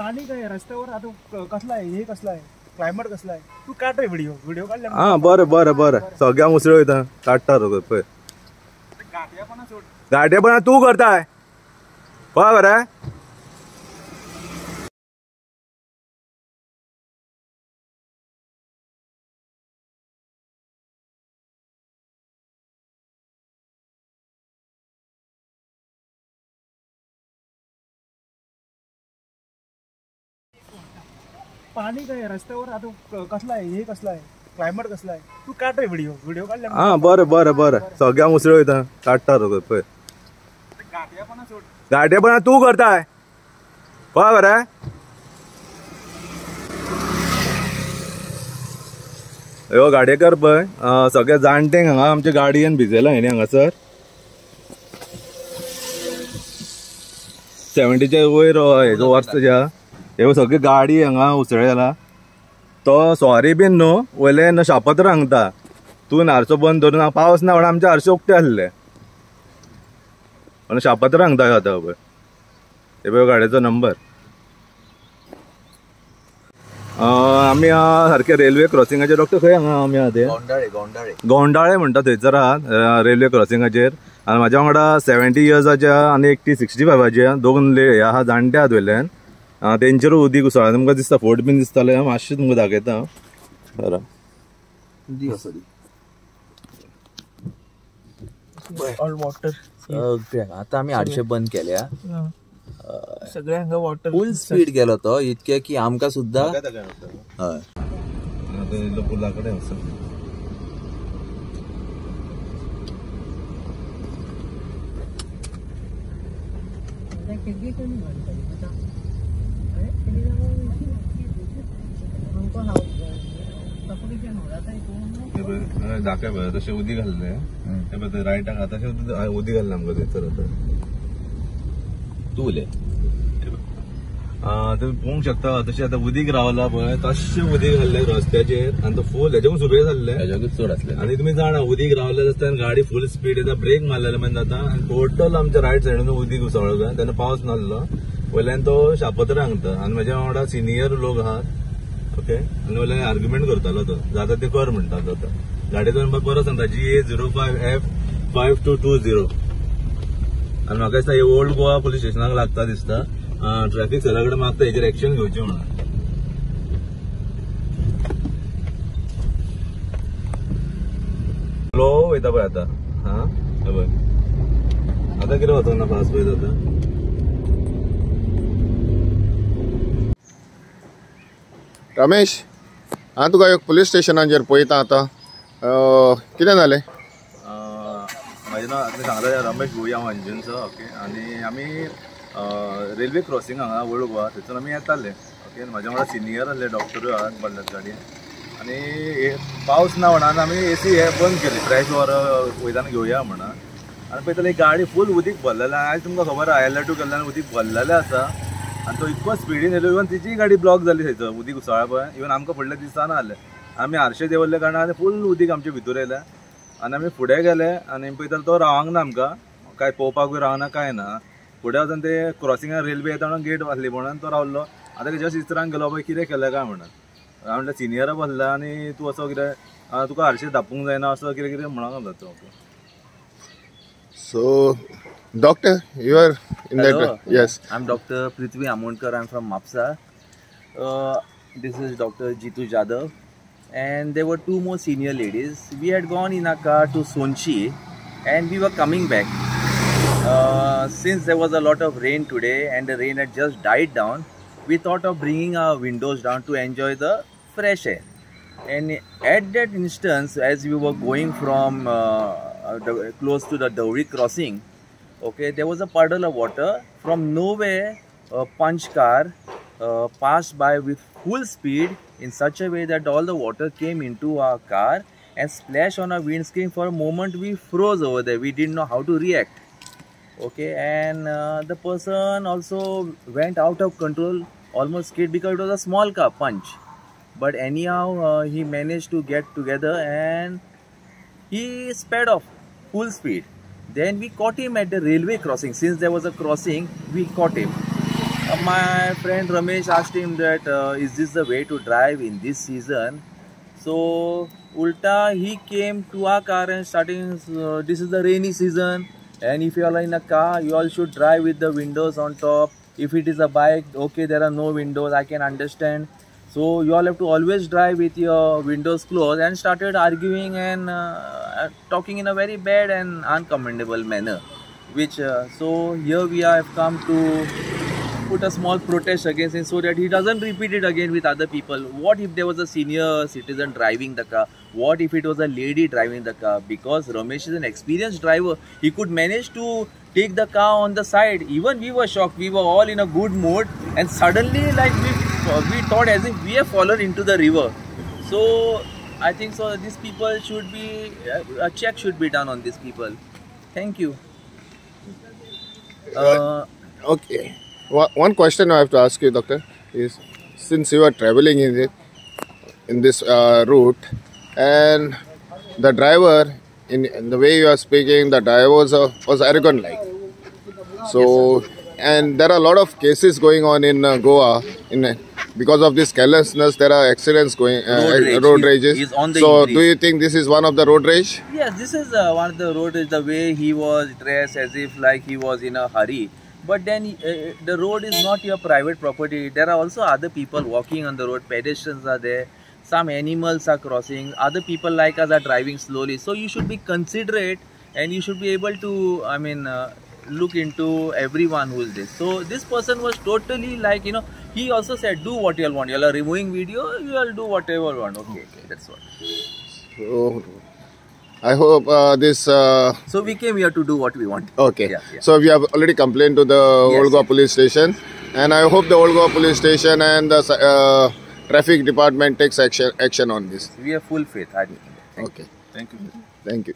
पाणी काय रस्त्यावर आता कसला आहे, हे कसला आहे, क्लायमेट कसला आहे. तू काढ रे व्हिडिओ, व्हिडिओ काढला. हा बरं बरं बरं, सगळ्या मुसळ वयता काडटा पळय. गाठ्यापणा सोड. गाठेपणा तू करताय पळय बरं. पाणी काय रस्त्यावर आता कसला आहे, हे कसला आहे, क्लायमेट कसला आहे. तू काढ रे व्हिडिओ, व्हिडिओ काढला. हा बरं बरं बरं, सगळ्या मुसळ वयता काडटा पळय. गाठ्यापणा सोड. गाठेपणा तू करताय पळय बरं. ह्यो गाडेकर पळय, सगळ्या जाणटेंक हांगा आमच्या गाडयेन भिजयला हेणी हांगासर 70च्या वयर हेजो वर्साच्या. हे सगळी गाडी हांगा उसळयला. तो सॉरी बीन न्हू, वयले शापत्र हांगता. तू हारसो बंद धरून पावस ना म्हणून आमचे हारशे उक्ते आसले आणि शापत्र हांगता आता पळय. हे पळय गाडयेचो नंबर. आमी सारखे रेल्वे क्रॉसिंगाचेर. डॉक्टर खंय हांगा आमी आहा ते गोंडाळे म्हणटा थंयसर आहात रेल्वे क्रॉसिंगाचेर. आनी म्हाज्या वांगडा 70 इयर्साच्या आनी एकटी 65 दोन आहा जाणटे आहात वयल्यान. तेंचेर उदीक उसळ्ळा. तुमकां दिसता फोट बीन दिसताले. मातशें तुमकां दाखयता. बरं ऑल वॉटर. आता आम्ही 800 बंद केल्या. सगळे हांगा वॉटर फुल स्पीड गेलो तो, इतके की आमकां सुद्धा हय पुलाकडे दाखय तशें उदीक घाल्ले रायटाक. तशें उदीक घाल्ले आमकां थंयसर. आतां तू उलय. तुम्ही पळोवंक शकता तशें आतां उदीक रावला पळय, तशें उदीक घाल्ले रस्त्याचेर. आनी तो फूल हेज्याकून सुबेज जाल्ले. हेज्याकूच चड आसले. आनी तुमी जाणा उदीक रावले आसतना गाडी फूल स्पीड येता, ब्रेक मारलेले मागीर जाता. आनी टोटल आमच्या रायट सायडीन उदीक उसळ्ळो. तेन्ना पावस नासलो. वयल्यान तो शापत्र हांगता. आनी म्हाज्या वांगडा सिनियर लोक आहात. ओके. आनी वयल्यान आर्ग्युमेंट करतालो तो. जाता ते कर म्हणटा तो. गाडयेचो नंबर परत सांगता GA05F5220. आनी म्हाका दिसता हे ओल्ड गोवा पुलीस स्टेशनाक लागता दिसता. ट्रॅफिक सगळ्या कडेन मागता हेचेर एक्शन घेवची म्हणून. स्लो वयता पळय आतां. हा पळय आतां कितें वचना फास्ट वयता आतां. रमेश, हांव तुका एक पुलीस स्टेशनाचेर पळयता आतां. कितें जालें? म्हाजें नांव तुमी सांगता रमेश भुया मंजुनचो. ओके. आनी आमी रेल्वे क्रॉसिंग हांगा ओल्ड गोवा थंयसून आमी येताले. ओके. म्हाज्या वांगडा सिनियर आसले, डॉक्टर आहात बल्ल्यात गाडयेन. आनी पावस ना म्हणून आमी AC हे बंद केली. फ्रेश वर वयताना घेवया म्हणून. आनी पळयताले गाडी फूल उदीक भरलेलें. आयज तुमकां खबर आहा LR2 केल्ल्यान उदीक भरलेलें आसा. आनी तो इतको स्पिडीन येयलो. इवन तिची गाडी ब्लॉक जाली थंयसर उदीक उसळ्ळा पळय. इवन आमकां फुडल्या दिसना आसलें. आमी हारशे देंवल्ले कारणान फूल उदीक आमच्या भितर येयलें. आनी आमी फुडें गेले आनी पळयताले तो रावंक ना आमकां. काय पळोवपाकूय रावना काय ना. फुडें वचून ते क्रॉसिंगार रेल्वे येता म्हणून गेट आसली म्हणून तो रावलो. आतां जस्ट इस्त्रांक गेलो पळय कितें केलें काय म्हणून. हांव म्हणलें सिनियर बसला आनी तूं असो कितें तुका हारशें धापूंक जायना असो कितें कितें म्हणूंक लागलो तो. So, doctor, you are in Hello. that. Yes. I'm Dr. Prithvi Amonkar. I'm from MAPSA. This is Dr. Jitu Jadhav. And there were two more senior ladies. We had gone in a car to Sonchi and we were coming back. Since there was a lot of rain today and the rain had just died down, we thought of bringing our windows down to enjoy the fresh air. And at that instance, as we were going from close to the Dowri crossing, okay, there was a puddle of water. From nowhere, a punch car passed by with full speed in such a way that all the water came into our car and splashed on our windscreen. For a moment we froze over there. We didn't know how to react. Okay, and the person also went out of control, almost scared, because it was a small car punch. But anyhow, he managed to get together and he sped off full speed. Then we caught him at the railway crossing. Since there was a crossing, we caught him. My friend Ramesh asked him that is this the way to drive in this season? So Ulta, he came to our car and starting, this is the rainy season, and if you are in a car, you all should drive with the windows on top. If it is a bike, okay, there are no windows, I can understand. So you all have to always drive with your windows closed, and started arguing and talking in a very bad and uncommendable manner. Which so here we have come to put a small protest against him so that he doesn't repeat it again with other people. What if there was a senior citizen driving the car? What if it was a lady driving the car? Because Ramesh is an experienced driver, he could manage to take the car on the side. Even we were shocked, we were all in a good mood, and suddenly like we thought as if we have fallen into the river. So I think so these people should be, a check should be done on these people. Thank you. Okay. One question I have to ask you, doctor, is since you are traveling in this route, and the driver, in the way you are speaking, the driver was arrogant like. So, and there are a lot of cases going on in Goa. Because of this carelessness, there are accidents going, road rages. He's on the so, increase. do you think this is one of the road rage? Yes, this is one of the road rage. The way he was dressed as if like he was in a hurry. But then the road is not your private property. There are also other people walking on the road. Pedestrians are there. Some animals are crossing. Other people like us are driving slowly. So you should be considerate, and you should be able to, I mean, look into everyone who is this. So this person was totally like, you know, he also said, do what you all want. You all are removing video, you all do whatever you want. Okay, that's what. So, I hope this... So we came here to do what we want. Okay. Yeah. So we have already complained to the Old Goa Police Station, and I hope the Old Goa Police Station and the traffic department takes action on this. We have full faith. Okay. Thank you. Thank you.